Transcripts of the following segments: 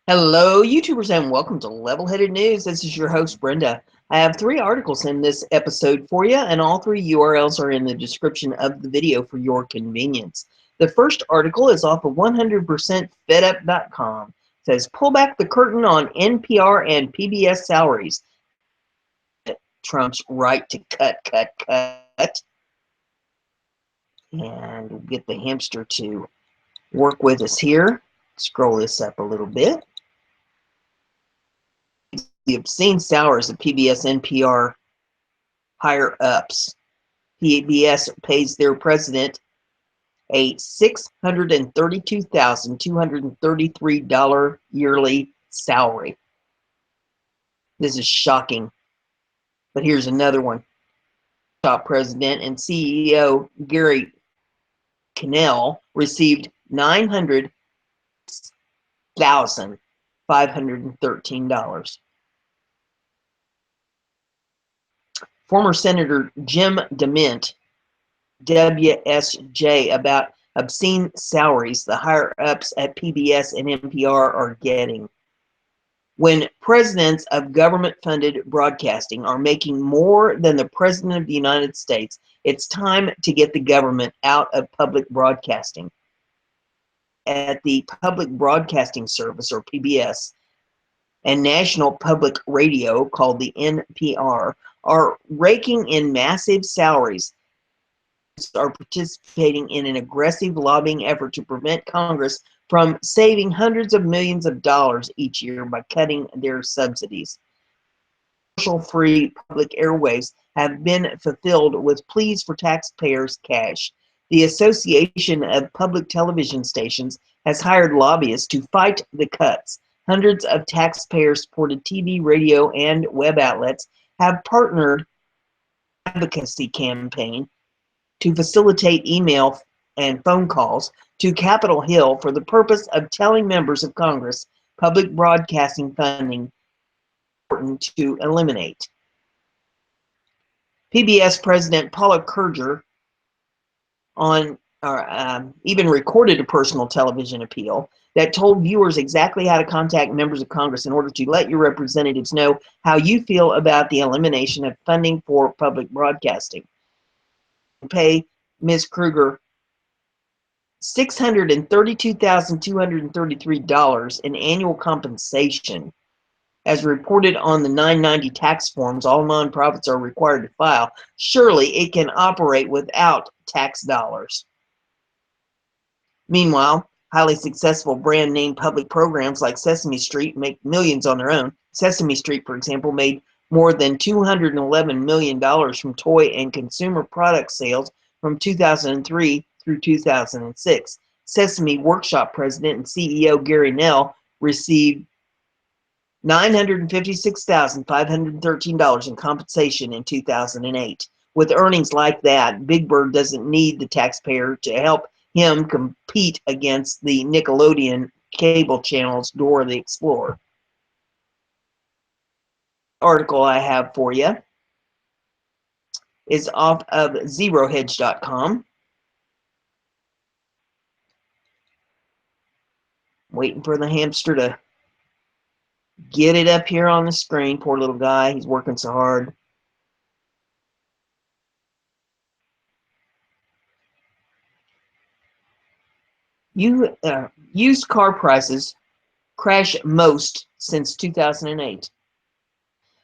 Hello, YouTubers, and welcome to Level-Headed News. This is your host, Brenda. I have 3 articles in this episode for you, and all 3 URLs are in the description of the video for your convenience. The first article is off of 100%fedup.com. It says, pull back the curtain on NPR and PBS salaries. Trump's right to cut. And we'll get the hamster to work with us here. Scroll this up a little bit. The obscene salaries of PBS NPR higher-ups. PBS pays their president a $632,233 yearly salary. This is shocking. But here's another one. Top president and CEO Gary Cannell received $900,513. Former Senator Jim DeMint, WSJ, about obscene salaries the higher-ups at PBS and NPR are getting. When presidents of government-funded broadcasting are making more than the President of the United States, it's time to get the government out of public broadcasting. At the Public Broadcasting Service, or PBS, and National Public Radio, called the NPR, are raking in massive salaries. Are participating in an aggressive lobbying effort to prevent Congress from saving hundreds of millions of dollars each year by cutting their subsidies. Commercial-free public airwaves have been fulfilled with pleas for taxpayers' cash. The Association of Public Television Stations has hired lobbyists to fight the cuts. Hundreds of taxpayer-supported TV, radio, and web outlets have partnered in an advocacy campaign to facilitate email and phone calls to Capitol Hill for the purpose of telling members of Congress public broadcasting funding is important to eliminate. PBS President Paula Kerger even recorded a personal television appeal that told viewers exactly how to contact members of Congress in order to let your representatives know how you feel about the elimination of funding for public broadcasting. Pay Ms. Kruger $632,233 in annual compensation. As reported on the 990 tax forms all nonprofits are required to file, surely it can operate without tax dollars. Meanwhile, highly successful brand name public programs like Sesame Street make millions on their own. Sesame Street, for example, made more than $211 million from toy and consumer product sales from 2003 through 2006. Sesame Workshop president and CEO Gary Nell received $956,513 in compensation in 2008. With earnings like that, Big Bird doesn't need the taxpayer to help him compete against the Nickelodeon cable channel's Dora the Explorer. Article I have for you is off of zerohedge.com. Waiting for the hamster to get it up here on the screen. Poor little guy, he's working so hard. Used car prices crash most since 2008.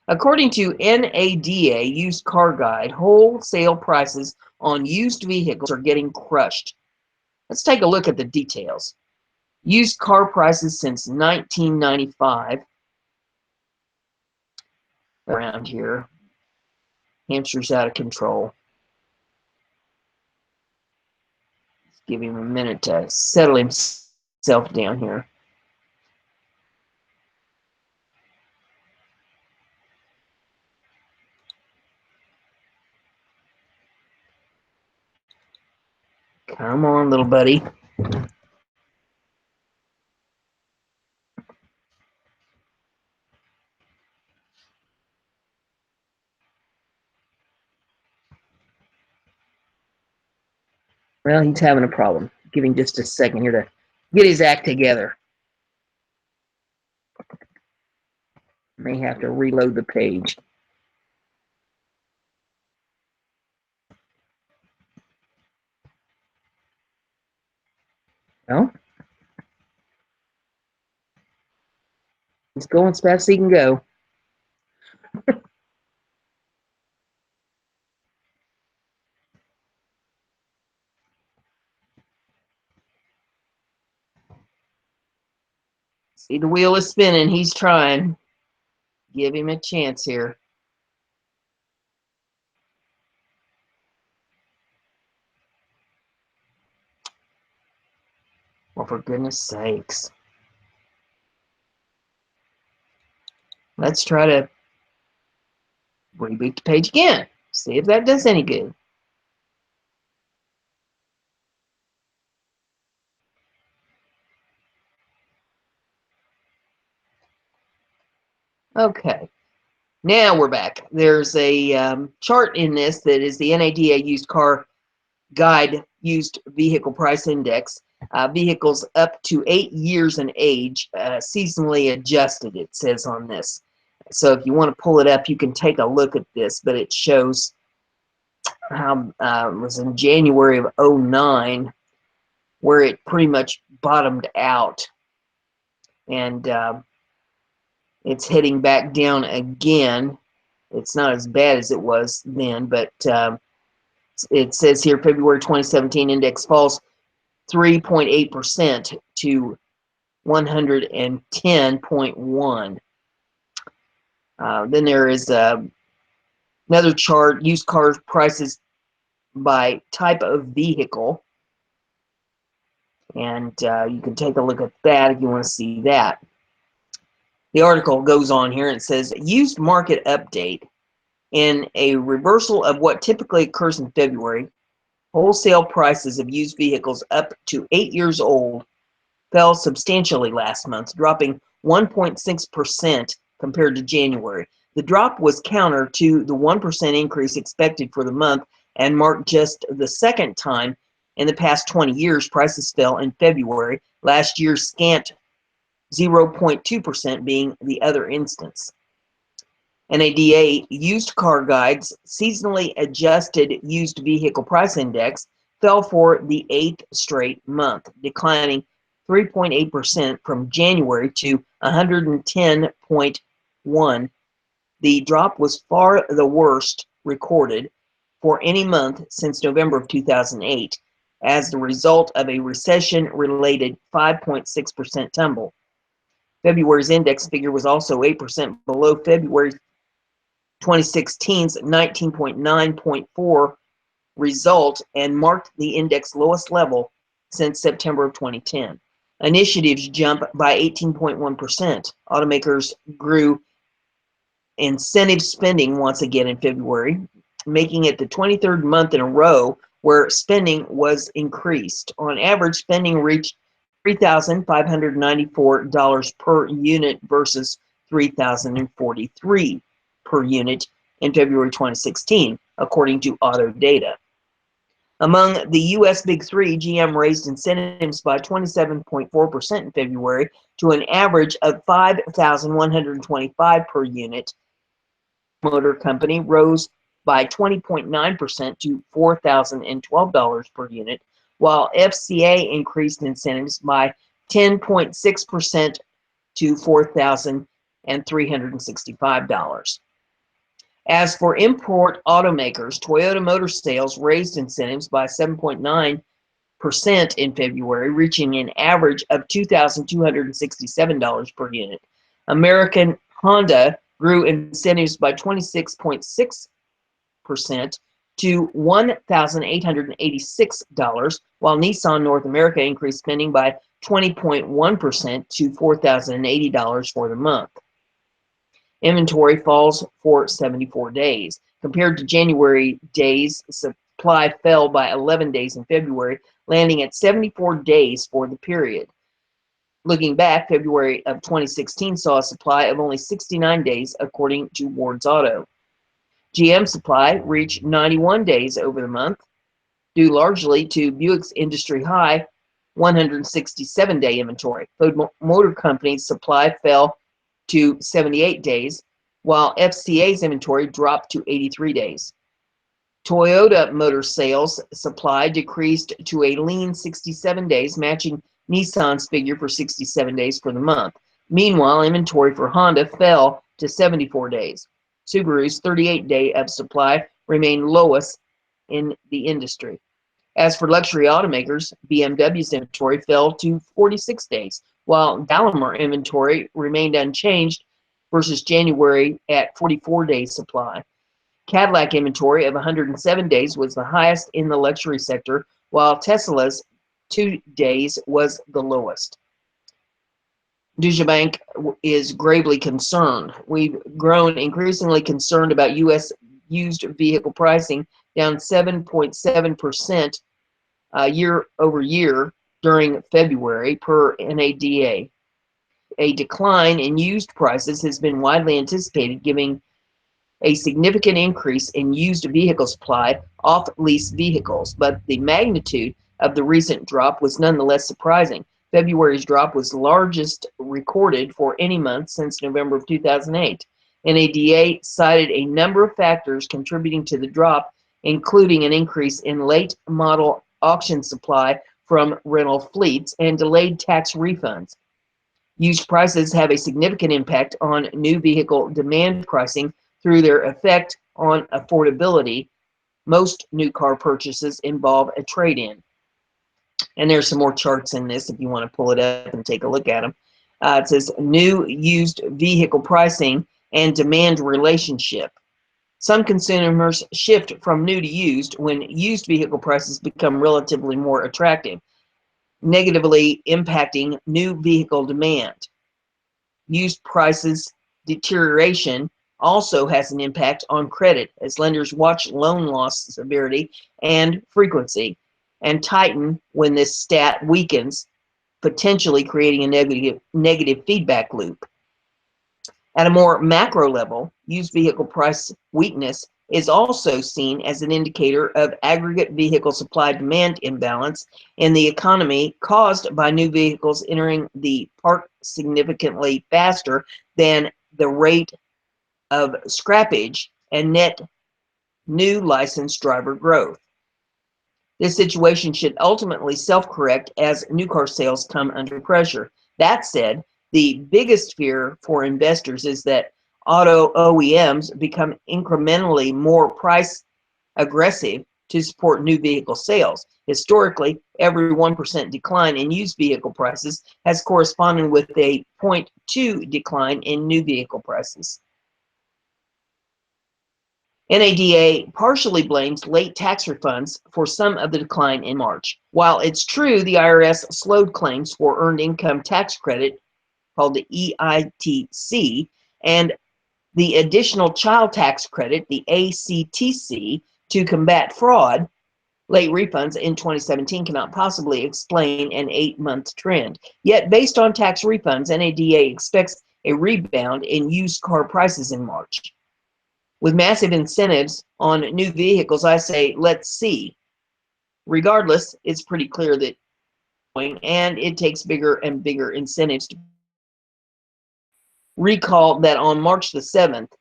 According to NADA Used Car Guide, wholesale prices on used vehicles are getting crushed. Let's take a look at the details. Used car prices since 1995. Around here. Hamster's out of control. Let's give him a minute to settle himself down here. Come on, little buddy. Well, he's having a problem. Give him just a second here to get his act together. May have to reload the page. Well, it's going as fast as he can go. See, the wheel is spinning. He's trying. Give him a chance here. Well, for goodness sakes. Let's try to reboot the page again. See if that does any good. Okay. Now we're back. There's a chart in this that is the NADA used car guide used vehicle price index. Vehicles up to 8 years in age, seasonally adjusted, it says on this. So if you want to pull it up, you can take a look at this, but it shows how it was in January of 09 where it pretty much bottomed out, and it's heading back down again. It's not as bad as it was then, but it says here February 2017 index falls 3.8% to 110.1. Then there is another chart, used car prices by type of vehicle, and you can take a look at that if you want to see that. The article goes on here and says, used market update. In a reversal of what typically occurs in February, wholesale prices of used vehicles up to 8 years old fell substantially last month, dropping 1.6% compared to January. The drop was counter to the 1% increase expected for the month and marked just the second time in the past 20 years prices fell in February, last year's scant 0.2% being the other instance. NADA Used Car Guide's seasonally adjusted used vehicle price index fell for the 8th straight month, declining 3.8% from January to 110.1. The drop was far the worst recorded for any month since November of 2008 as the result of a recession-related 5.6% tumble. February's index figure was also 8% below February 2016's 19.9.4 result and marked the index lowest level since September of 2010. Initiatives jumped by 18.1%. Automakers grew incentive spending once again in February, making it the 23rd month in a row where spending was increased. On average, spending reached $3,594 per unit versus $3,043 per unit in February 2016, according to Auto Data. Among the U.S. Big Three, GM raised incentives by 27.4% in February to an average of $5,125 per unit. Motor Company rose by 20.9% to $4,012 per unit, while FCA increased incentives by 10.6% to $4,365. As for import automakers, Toyota Motor Sales raised incentives by 7.9% in February, reaching an average of $2,267 per unit. American Honda grew incentives by 26.6% to $1,886, while Nissan North America increased spending by 20.1% to $4,080 for the month. Inventory falls for 74 days. Compared to January days, supply fell by 11 days in February, landing at 74 days for the period. Looking back, February of 2016 saw a supply of only 69 days, according to Ward's Auto. GM supply reached 91 days over the month, due largely to Buick's industry high 167-day inventory. Ford Motor Company's supply fell to 78 days, while FCA's inventory dropped to 83 days. Toyota Motor sales supply decreased to a lean 67 days, matching Nissan's figure for 67 days for the month. Meanwhile, inventory for Honda fell to 74 days. Subaru's 38-day of supply remained lowest in the industry. As for luxury automakers, BMW's inventory fell to 46 days, while Daimler inventory remained unchanged versus January at 44 days supply. Cadillac inventory of 107 days was the highest in the luxury sector, while Tesla's 2 days was the lowest. Deutsche Bank is gravely concerned. We've grown increasingly concerned about U.S. used vehicle pricing, down 7.7% year over year during February per NADA. A decline in used prices has been widely anticipated, giving a significant increase in used vehicle supply off-lease vehicles, but the magnitude of the recent drop was nonetheless surprising. February's drop was the largest recorded for any month since November of 2008. NADA cited a number of factors contributing to the drop, including an increase in late model auction supply from rental fleets and delayed tax refunds. Used prices have a significant impact on new vehicle demand pricing through their effect on affordability. Most new car purchases involve a trade-in. And there's some more charts in this if you want to pull it up and take a look at them. It says new used vehicle pricing and demand relationship. Some consumers shift from new to used when used vehicle prices become relatively more attractive, negatively impacting new vehicle demand. Used prices deterioration also has an impact on credit as lenders watch loan loss severity and frequency and tighten when this stat weakens, potentially creating a negative feedback loop. At a more macro level, used vehicle price weakness is also seen as an indicator of aggregate vehicle supply-demand imbalance in the economy caused by new vehicles entering the park significantly faster than the rate of scrappage and net new licensed driver growth. This situation should ultimately self-correct as new car sales come under pressure. That said, the biggest fear for investors is that auto OEMs become incrementally more price aggressive to support new vehicle sales. Historically, every 1% decline in used vehicle prices has corresponded with a 0.2 decline in new vehicle prices. NADA partially blames late tax refunds for some of the decline in March. While it's true the IRS slowed claims for earned income tax credit, called the EITC, and the additional child tax credit, the ACTC, to combat fraud, late refunds in 2017 cannot possibly explain an 8-month trend. Yet, based on tax refunds, NADA expects a rebound in used car prices in March. With massive incentives on new vehicles, I say, let's see. Regardless, it's pretty clear that and it takes bigger and bigger incentives to recall that on March the 7th,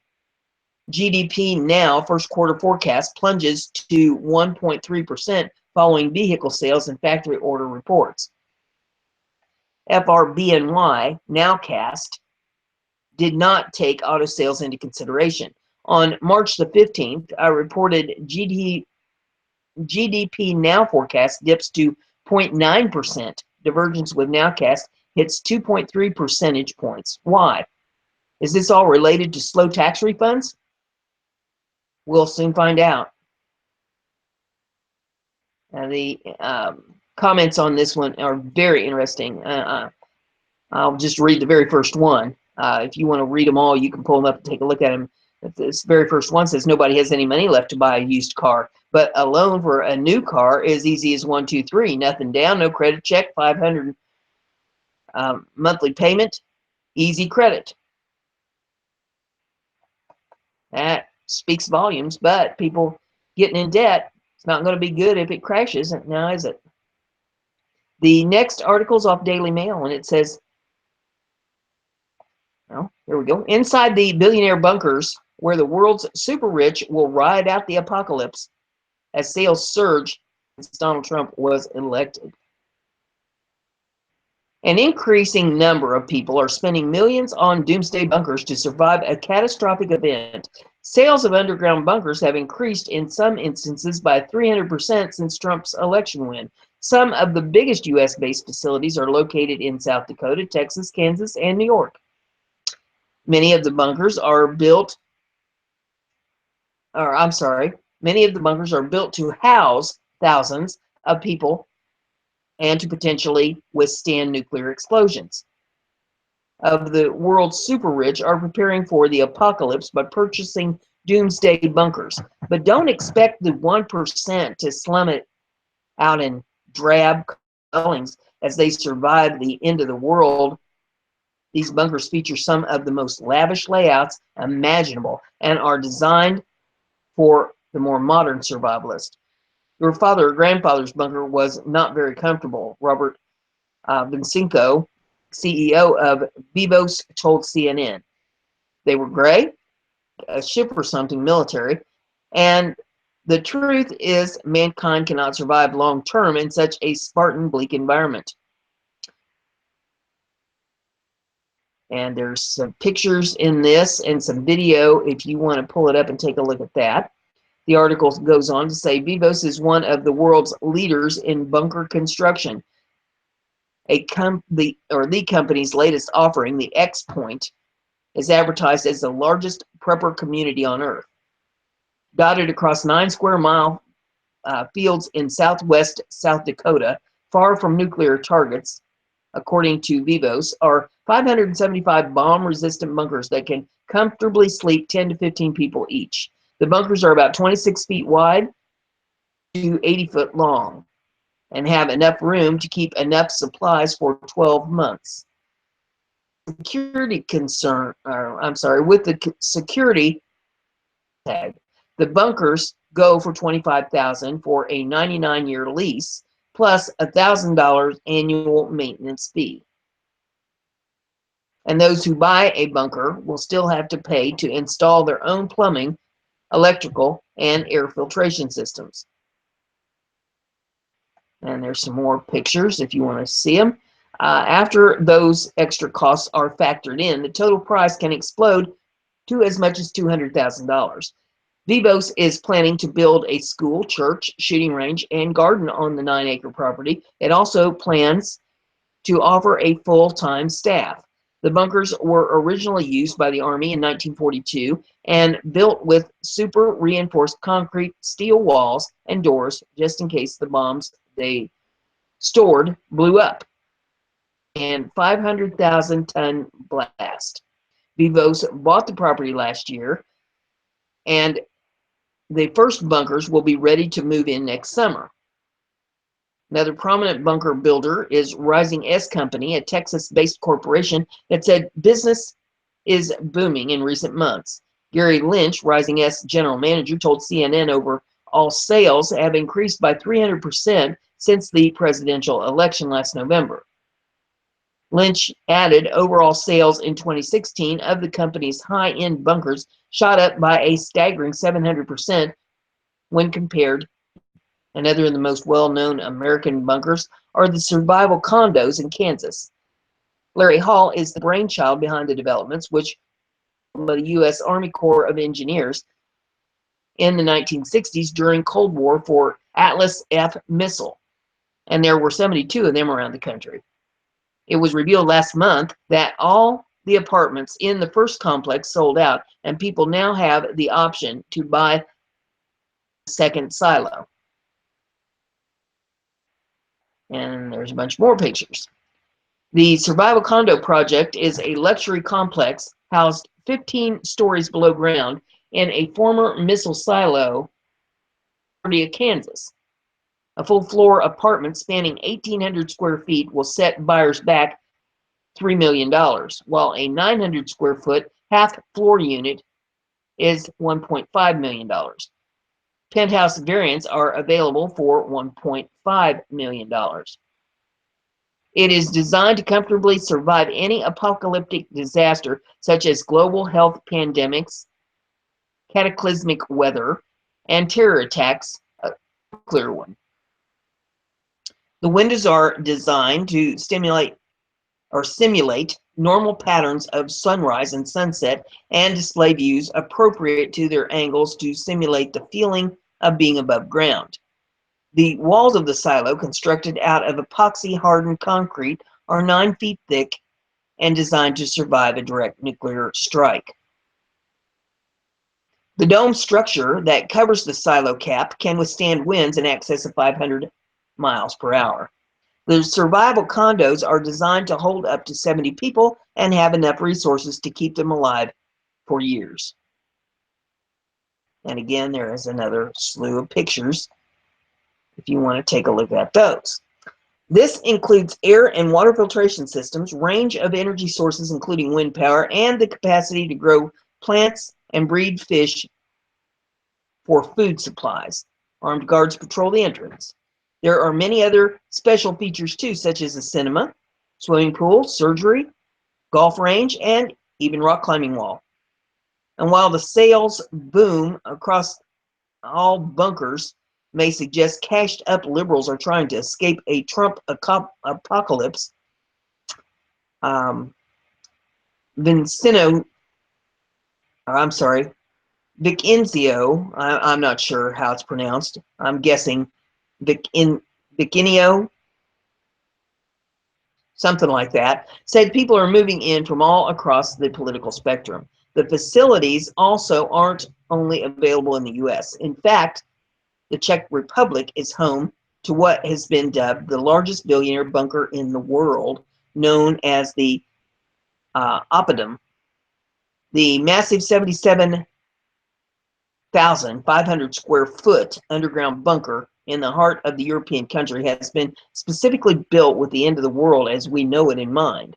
GDP Now first quarter forecast plunges to 1.3% following vehicle sales and factory order reports. FRBNY Nowcast did not take auto sales into consideration. On March the 15th, I reported GDP Now forecast dips to 0.9%. Divergence with Nowcast hits 2.3 percentage points. Why? Is this all related to slow tax refunds? We'll soon find out. The comments on this one are very interesting. I'll just read the very first one. If you want to read them all, you can pull them up and take a look at them. This very first one says, nobody has any money left to buy a used car, but a loan for a new car is easy as 1, 2, 3. Nothing down, no credit check, $500 monthly payment, easy credit. That speaks volumes, but people getting in debt, it's not going to be good if it crashes, now is it? The next article's off Daily Mail, and it says, well, Here we go. Inside the billionaire bunkers, where the world's super rich will ride out the apocalypse as sales surge since Donald Trump was elected. An increasing number of people are spending millions on doomsday bunkers to survive a catastrophic event. Sales of underground bunkers have increased in some instances by 300% since Trump's election win. Some of the biggest U.S.-based facilities are located in South Dakota, Texas, Kansas, and New York. Many of the bunkers are built to house thousands of people and to potentially withstand nuclear explosions. Of the world's super rich are preparing for the apocalypse by purchasing doomsday bunkers. But don't expect the 1% to slum it out in drab dwellings as they survive the end of the world. These bunkers feature some of the most lavish layouts imaginable and are designed for the more modern survivalist. Your father or grandfather's bunker was not very comfortable, Robert Vincenco, CEO of Vivos, told CNN. They were gray, a ship or something military, and the truth is mankind cannot survive long term in such a Spartan, bleak environment. And there's some pictures in this and some video if you want to pull it up and take a look at that. The article goes on to say Vivos is one of the world's leaders in bunker construction. The company's latest offering, the X Point, is advertised as the largest prepper community on Earth. Dotted across 9 square mile fields in southwest South Dakota, far from nuclear targets, according to Vivos, are 575 bomb-resistant bunkers that can comfortably sleep 10 to 15 people each. The bunkers are about 26 feet wide to 80 foot long and have enough room to keep enough supplies for 12 months. With the security tag, the bunkers go for $25,000 for a 99-year lease plus $1,000 annual maintenance fee. And those who buy a bunker will still have to pay to install their own plumbing, electrical, and air filtration systems. And there's some more pictures if you want to see them. After those extra costs are factored in, the total price can explode to as much as $200,000. Vivos is planning to build a school, church, shooting range, and garden on the 9-acre property. It also plans to offer a full-time staff. The bunkers were originally used by the Army in 1942 and built with super reinforced concrete steel walls and doors just in case the bombs they stored blew up. And 500,000-ton blast. Vivos bought the property last year, and the first bunkers will be ready to move in next summer. Another prominent bunker builder is Rising S Company, a Texas-based corporation that said business is booming in recent months. Gary Lynch, Rising S general manager, told CNN overall sales have increased by 300% since the presidential election last November. Lynch added overall sales in 2016 of the company's high-end bunkers shot up by a staggering 700% when compared. Another of the most well-known American bunkers are the survival condos in Kansas. Larry Hall is the brainchild behind the developments, which by the U.S. Army Corps of Engineers in the 1960s during Cold War for Atlas F missile, and there were 72 of them around the country. It was revealed last month that all the apartments in the first complex sold out, and people now have the option to buy the second silo. And there's a bunch more pictures. The Survival Condo Project is a luxury complex housed 15 stories below ground in a former missile silo in Kansas. A full-floor apartment spanning 1,800 square feet will set buyers back $3 million, while a 900 square foot half-floor unit is $1.5 million. Penthouse variants are available for $1.5 million. It is designed to comfortably survive any apocalyptic disaster, such as global health pandemics, cataclysmic weather, and terror attacks, a nuclear one. The windows are designed to simulate normal patterns of sunrise and sunset and display views appropriate to their angles to simulate the feeling of being above ground. The walls of the silo, constructed out of epoxy-hardened concrete, are 9 feet thick and designed to survive a direct nuclear strike. The dome structure that covers the silo cap can withstand winds in excess of 500 miles per hour. The survival condos are designed to hold up to 70 people and have enough resources to keep them alive for years. And again, there is another slew of pictures if you want to take a look at those. This includes air and water filtration systems, range of energy sources including wind power, and the capacity to grow plants and breed fish for food supplies. Armed guards patrol the entrance. There are many other special features too, such as a cinema, swimming pool, surgery, golf range, and even rock climbing wall. And while the sales boom across all bunkers may suggest cashed up liberals are trying to escape a Trump apocalypse, Vincenzio, I'm not sure how it's pronounced. I'm guessing Vicinio, something like that, said people are moving in from all across the political spectrum. The facilities also aren't only available in the U.S. In fact, the Czech Republic is home to what has been dubbed the largest billionaire bunker in the world, known as the Oppidum. The massive 77,500 square foot underground bunker in the heart of the European country has been specifically built with the end of the world as we know it in mind.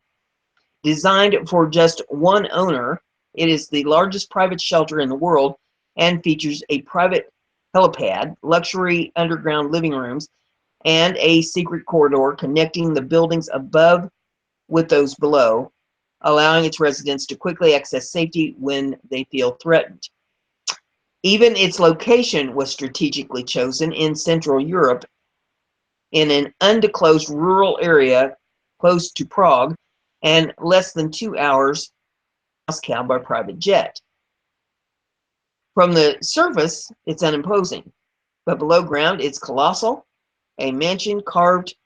Designed for just one owner, it is the largest private shelter in the world and features a private helipad, luxury underground living rooms, and a secret corridor connecting the buildings above with those below, allowing its residents to quickly access safety when they feel threatened. Even its location was strategically chosen in Central Europe in an undisclosed rural area close to Prague and less than 2 hours Moscow by private jet. From the surface, it's unimposing, but below ground, it's colossal, a mansion carved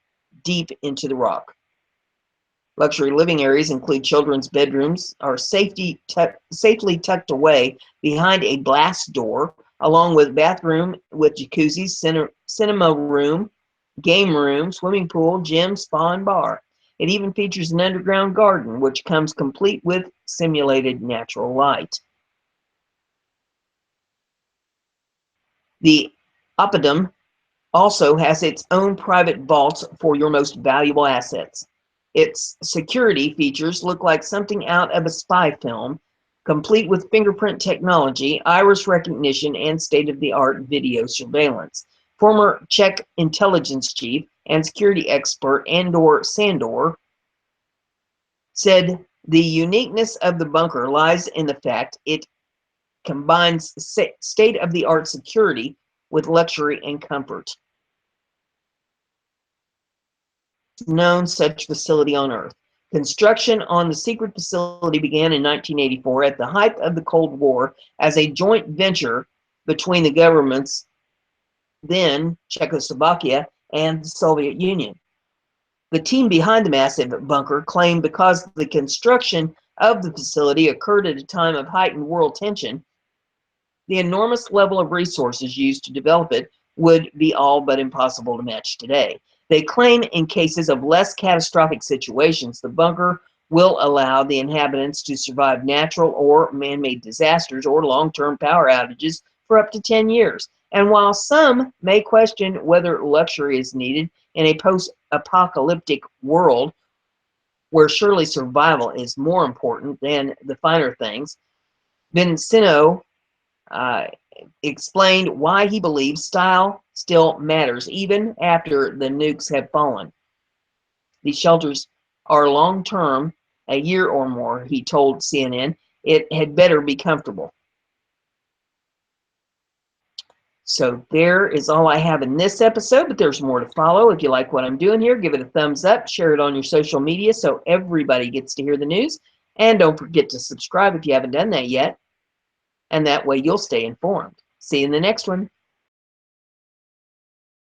deep into the rock. Luxury living areas include children's bedrooms are safely tucked away behind a blast door, along with bathroom with jacuzzis, cinema room, game room, swimming pool, gym, spa, and bar. It even features an underground garden, which comes complete with simulated natural light. The Oppidum also has its own private vaults for your most valuable assets. Its security features look like something out of a spy film, complete with fingerprint technology, iris recognition, and state-of-the-art video surveillance. Former Czech intelligence chief and security expert Andor Sandor said the uniqueness of the bunker lies in the fact it combines state-of-the-art security with luxury and comfort. Known such facility on Earth. Construction on the secret facility began in 1984 at the height of the Cold War as a joint venture between the governments, then Czechoslovakia, and the Soviet Union. The team behind the massive bunker claimed because the construction of the facility occurred at a time of heightened world tension, the enormous level of resources used to develop it would be all but impossible to match today. They claim in cases of less catastrophic situations, the bunker will allow the inhabitants to survive natural or man-made disasters or long-term power outages for up to 10 years. And while some may question whether luxury is needed in a post-apocalyptic world where surely survival is more important than the finer things, Vincenzio explained why he believes style still matters even after the nukes have fallen. These shelters are long-term, a year or more, he told CNN. It had better be comfortable. So there is all I have in this episode, but there's more to follow. If you like what I'm doing here, give it a thumbs up, share it on your social media so everybody gets to hear the news. And don't forget to subscribe if you haven't done that yet. And that way you'll stay informed. See you in the next one.